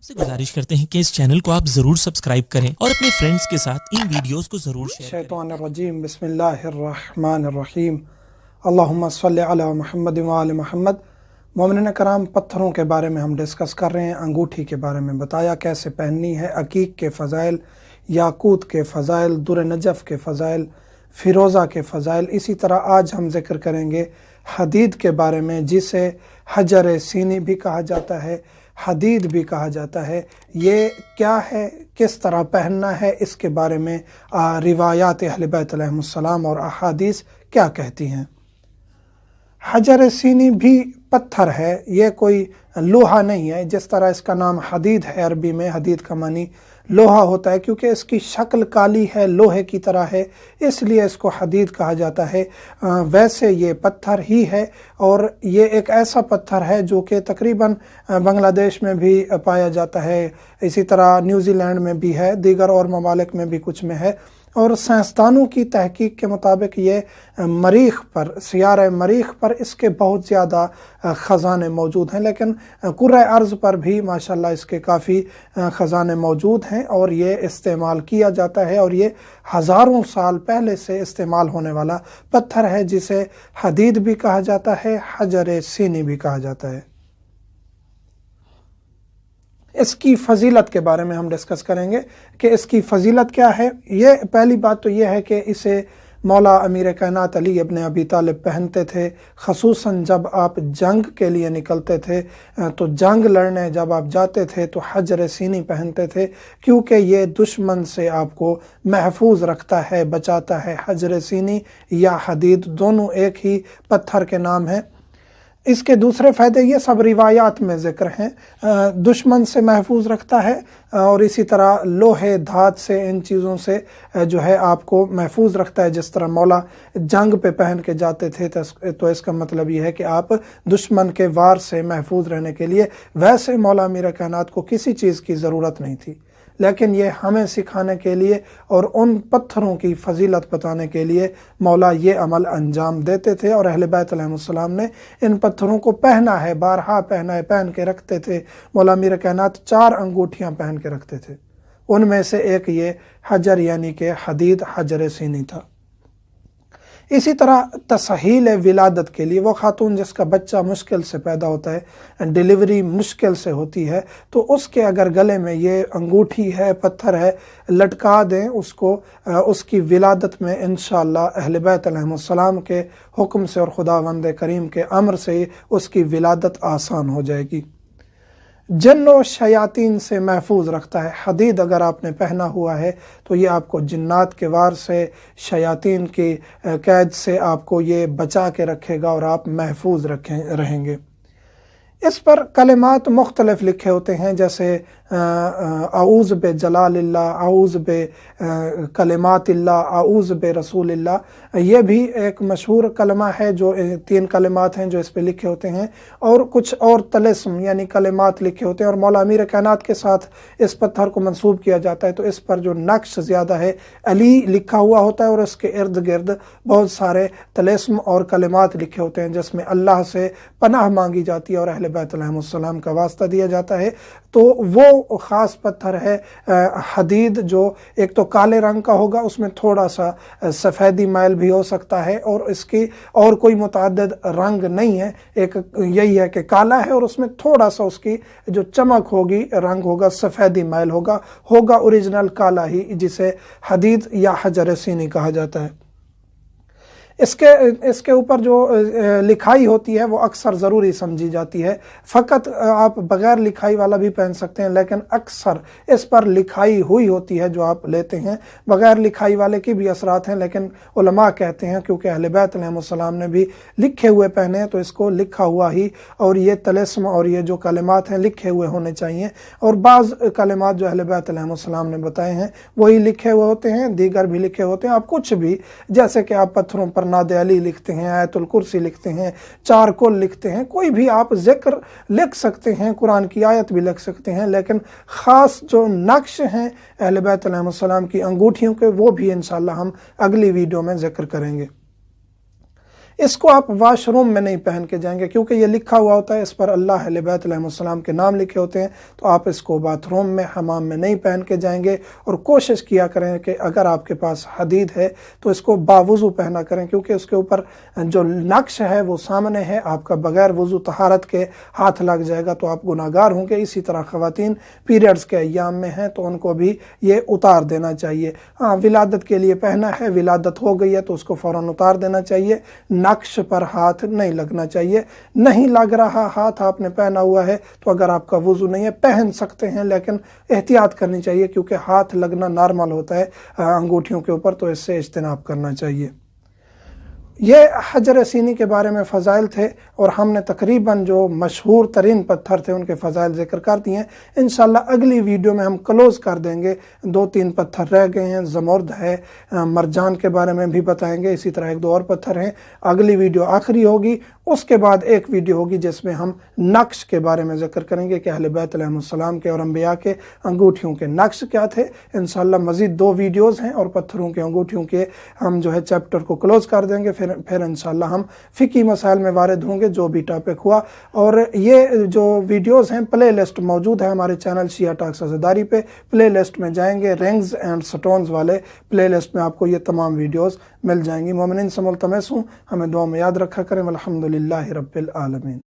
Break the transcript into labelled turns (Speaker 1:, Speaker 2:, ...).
Speaker 1: आपसे गुजारिश करते हैं कि इस चैनल को आप जरूर सब्सक्राइब करें और अपने फ्रेंड्स के साथ इन वीडियोस को जरूर शेयर करें।
Speaker 2: शैतानिर्रजीम बिस्मिल्लाहिर्रहमानिर्रहीम अल्लाहुम्मा सल्लि अला मुहम्मद व आले मुहम्मद। मोमिनीन कराम, पत्थरों के बारे में हम डिस्कस कर रहे हैं। अंगूठी के बारे में बताया कैसे पहननी है, अकीक के फ़ज़ाइल, याकूत के फ़ज़ाइल, दुर नजफ़ के फ़ज़ाइल, फ़िरोज़ा के फ़ज़ाइल। इसी तरह आज हम जिक्र करेंगे हदीद के बारे में, जिसे हजर सीनी भी कहा जाता है, हदीद भी कहा जाता है। ये क्या है, किस तरह पहनना है, इसके बारे में रिवायात अहले बैत अलैहिमुस्सलाम और अहादीस क्या कहती हैं। हजर सीनी भी पत्थर है, ये कोई लोहा नहीं है। जिस तरह इसका नाम हदीद है, अरबी में हदीद का मानी लोहा होता है, क्योंकि इसकी शक्ल काली है, लोहे की तरह है, इसलिए इसको हदीद कहा जाता है। वैसे ये पत्थर ही है और ये एक ऐसा पत्थर है जो कि तकरीबन बांग्लादेश में भी पाया जाता है, इसी तरह न्यूजीलैंड में भी है, दीगर और ममालिक में भी कुछ में है। और साइंसदानों की तहकीक के मुताबिक ये मरीख पर, सियारे मरीख पर इसके बहुत ज़्यादा ख़ज़ाने मौजूद हैं, लेकिन कुर्रे अर्ज़ पर भी माशाल्लाह इसके काफ़ी ख़ज़ाने मौजूद हैं और ये इस्तेमाल किया जाता है। और ये हज़ारों साल पहले से इस्तेमाल होने वाला पत्थर है, जिसे हदीद भी कहा जाता है, हजर सीनी भी कहा जाता है। इसकी फ़जीलत के बारे में हम डिस्कस करेंगे कि इसकी फ़जीलत क्या है। ये पहली बात तो ये है कि इसे मौला अमीर कायनात अली इब्न अबी तालिब पहनते थे, ख़ुसूसन जब आप जंग के लिए निकलते थे, तो जंग लड़ने जब आप जाते थे तो हजर सीनी पहनते थे, क्योंकि ये दुश्मन से आपको महफूज रखता है, बचाता है। हजर सीनी या हदीद दोनों एक ही पत्थर के नाम हैं। इसके दूसरे फ़ायदे ये सब रिवायात में ज़िक्र हैं। दुश्मन से महफूज रखता है और इसी तरह लोहे धात से, इन चीज़ों से जो है आपको महफूज रखता है। जिस तरह मौला जंग पे पहन के जाते थे तो इसका मतलब ये है कि आप दुश्मन के वार से महफूज रहने के लिए, वैसे मौला अमीर कायनात को किसी चीज़ की ज़रूरत नहीं थी, लेकिन ये हमें सिखाने के लिए और उन पत्थरों की फ़जीलत बताने के लिए मौला ये अमल अंजाम देते थे। और अहले बैत अलैहिमुस्सलाम ने इन पत्थरों को पहना है, बारहा पहना है, पहन के रखते थे। मौला अमीर कायनात 4 अंगूठियाँ पहन के रखते थे, उनमें से एक ये हजर यानी कि हदीद हजर सीनी था। इसी तरह तसहील विलादत के लिए, वो खातून जिसका बच्चा मुश्किल से पैदा होता है, डिलीवरी मुश्किल से होती है, तो उसके अगर गले में ये अंगूठी है, पत्थर है, लटका दें उसको, उसकी विलादत में इंशाअल्लाह अहले बैत अलैहिमुस्सलाम के हुक्म से और खुदावंद करीम के अम्र से उसकी विलादत आसान हो जाएगी। जन्न और शयातीन से महफूज रखता है। हदीद अगर आपने पहना हुआ है तो ये आपको जिन्नात के वार से, शयातीन की कैद से आपको ये बचा के रखेगा और आप महफूज रहेंगे। इस पर कलिमात मुख्तलिफ लिखे होते हैं, जैसे आऊज़ बे जलालिल्लाह, आऊज़ बे कलिमातिल्लाह, आऊज़ बे रसूलिल्लाह। ये भी एक मशहूर कलमा है, जो 3 कलिमात हैं जो इस पे लिखे होते हैं। और कुछ और तलिस्म यानी कलिमात लिखे होते हैं। और मौला अमीर कायनात के साथ इस पत्थर को मंसूब किया जाता है, तो इस पर जो नक्श ज़्यादा है, अली लिखा हुआ होता है और उसके इर्द गिर्द बहुत सारे तलिस्म और कलिमात लिखे होते हैं, जिसमें अल्लाह से पनाह मांगी जाती है और अहले बैत अलैहिमुस्सलाम का वास्ता दिया जाता है। तो वो ख़ास पत्थर है हदीद, जो एक तो काले रंग का होगा, उसमें थोड़ा सा सफ़ेदी मैल भी हो सकता है, और इसकी और कोई मुतअद्दिद रंग नहीं है, एक यही है कि काला है और उसमें थोड़ा सा उसकी जो चमक होगी, रंग होगा, सफ़ेदी मैल होगा ओरिजिनल काला ही, जिसे हदीद या हजर सीनी कहा जाता है। इसके ऊपर जो लिखाई होती है वो अक्सर ज़रूरी समझी जाती है। फ़कत आप बग़ैर लिखाई वाला भी पहन सकते हैं, लेकिन अक्सर इस पर लिखाई हुई होती है जो आप लेते हैं। बग़ैर लिखाई वाले की भी असरात हैं, लेकिन उलमा कहते हैं क्योंकि अहले बैत अलैहिमुस्सलाम ने भी लिखे हुए पहने हैं, तो इसको लिखा हुआ ही, और ये तलिस्म और ये जो कलिमात हैं लिखे हुए होने चाहिए। और बाज़ कलिमात जो अहले बैत अलैहिमुस्सलाम ने बताए हैं वही लिखे हुए होते हैं, दीगर भी लिखे होते हैं। आप कुछ भी, जैसे कि आप पत्थरों पर नाद अली लिखते हैं, आयतुल कुर्सी लिखते हैं, 4 कुल लिखते हैं, कोई भी आप जिक्र लिख सकते हैं, कुरान की आयत भी लिख सकते हैं, लेकिन ख़ास जो नक्श हैं अहले बैत अलैहिमुस्सलाम की अंगूठियों के, वो भी इंशाअल्लाह हम अगली वीडियो में जिक्र करेंगे। इसको आप वाशरूम में नहीं पहन के जाएंगे, क्योंकि ये लिखा हुआ होता है, इस पर अल्लाह अहले बैत अलैहिस्सलाम के नाम लिखे होते हैं। तो आप इसको बाथरूम में, हमाम में नहीं पहन के जाएंगे। और कोशिश किया करें कि अगर आपके पास हदीद है तो इसको बावुज़ू पहना करें, क्योंकि उसके ऊपर जो नक्श है वो सामने है, आपका बगैर वज़ू तहारत के हाथ लग जाएगा तो आप गुनाहगार होंगे। इसी तरह ख़वातीन पीरियड्स के अय्याम में हैं तो उनको भी ये उतार देना चाहिए। हाँ, विलादत के लिए पहना है, विलादत हो गई है तो उसको फ़ौरन उतार देना चाहिए। नक्श पर हाथ नहीं लगना चाहिए। नहीं लग रहा हाथ, आपने पहना हुआ है तो अगर आपका वज़ू नहीं है पहन सकते हैं, लेकिन एहतियात करनी चाहिए, क्योंकि हाथ लगना नॉर्मल होता है अंगूठियों के ऊपर, तो इससे इज्तिनाब करना चाहिए। ये हजर सीनी के बारे में फ़ज़ाइल थे और हमने तकरीबन जो मशहूर तरीन पत्थर थे उनके फ़ज़ाइल ज़िक्र कर दिए हैं। इंशाल्लाह अगली वीडियो में हम क्लोज़ कर देंगे, 2-3 पत्थर रह गए हैं, ज़मुर्द है, मरजान के बारे में भी बताएंगे, इसी तरह 1-2 और पत्थर हैं। अगली वीडियो आखिरी होगी, उसके बाद एक वीडियो होगी जिसमें हम नक्श के बारे में ज़िक्र करेंगे कि अहले बैत अलैहिस्सलाम के और अंबिया के अंगूठियों के नक्श क्या थे। इंशाल्लाह मज़ीद 2 वीडियोज़ हैं और पत्थरों के अंगूठियों के हम जो है चैप्टर को क्लोज़ कर देंगे। फिर इंशाल्लाह हम फ़िकी मसाइल में वारिद होंगे जो भी टॉपिक हुआ। और ये जो वीडियोज़ हैं, प्ले लिस्ट मौजूद है हमारे चैनल शिया टॉक्स अज़ादारी पे। प्ले लिस्ट में जाएंगे, रिंग्स एंड स्टोन्स वाले प्ले लिस्ट में आपको ये तमाम वीडियोज़ मिल जाएंगी। मोमिनीन से मुल्तमस हूँ, हमें दुआ में याद रखा करें। अल्हम्दुलिल्लाहि रब्बिल आलमीन।